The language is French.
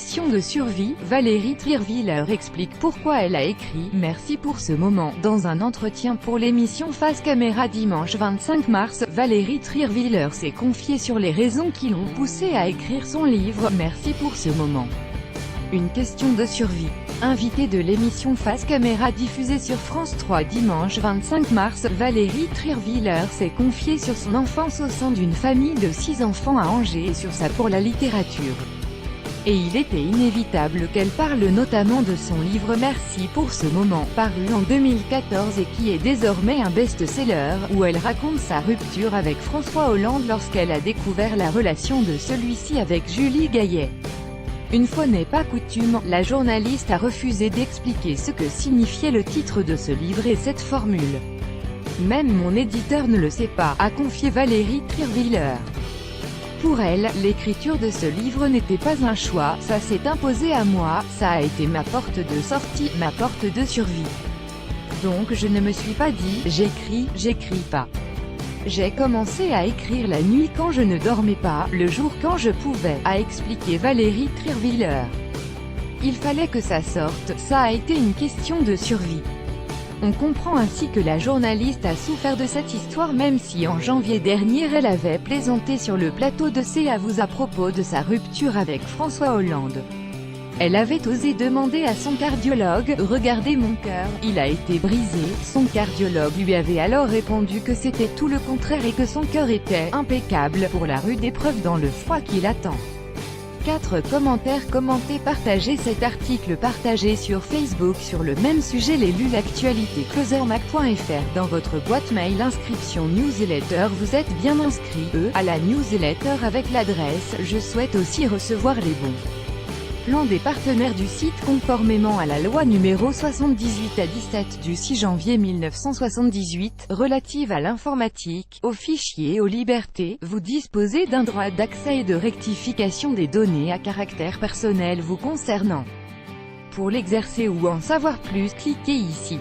question de survie, Valérie Trierwiller explique pourquoi elle a écrit « Merci pour ce moment ». Dans un entretien pour l'émission Face Caméra dimanche 25 mars, Valérie Trierwiller s'est confiée sur les raisons qui l'ont poussée à écrire son livre « Merci pour ce moment ». Une question de survie. Invitée de l'émission Face Caméra diffusée sur France 3 dimanche 25 mars, Valérie Trierwiller s'est confiée sur son enfance au sein d'une famille de 6 enfants à Angers et sur sa pour la littérature. Et il était inévitable qu'elle parle notamment de son livre Merci pour ce moment, paru en 2014 et qui est désormais un best-seller, où elle raconte sa rupture avec François Hollande lorsqu'elle a découvert la relation de celui-ci avec Julie Gaillet. Une fois n'est pas coutume, la journaliste a refusé d'expliquer ce que signifiait le titre de ce livre et cette formule. Même mon éditeur ne le sait pas, a confié Valérie Trierwiller. Pour elle, l'écriture de ce livre n'était pas un choix, ça s'est imposé à moi, ça a été ma porte de sortie, ma porte de survie. Donc je ne me suis pas dit « j'écris pas ». J'ai commencé à écrire la nuit quand je ne dormais pas, le jour quand je pouvais, a expliqué Valérie Trierwiller. Il fallait que ça sorte, ça a été une question de survie. On comprend ainsi que la journaliste a souffert de cette histoire même si en janvier dernier elle avait plaisanté sur le plateau de C'est à vous à propos de sa rupture avec François Hollande. Elle avait osé demander à son cardiologue « Regardez mon cœur, il a été brisé ». Son cardiologue lui avait alors répondu que c'était tout le contraire et que son cœur était « impeccable » pour la rude épreuve dans le froid qui l'attend. 4 commentaires commentés. Partagez cet article partagé sur Facebook sur le même sujet. Les lu l'actualité closermac.fr. Dans votre boîte mail inscription newsletter. Vous êtes bien inscrit à la newsletter avec l'adresse « Je souhaite aussi recevoir les bons plan des partenaires du site conformément à la loi numéro 78/17 du 6 janvier 1978, relative à l'informatique, aux fichiers et aux libertés, vous disposez d'un droit d'accès et de rectification des données à caractère personnel vous concernant. Pour l'exercer ou en savoir plus, cliquez ici.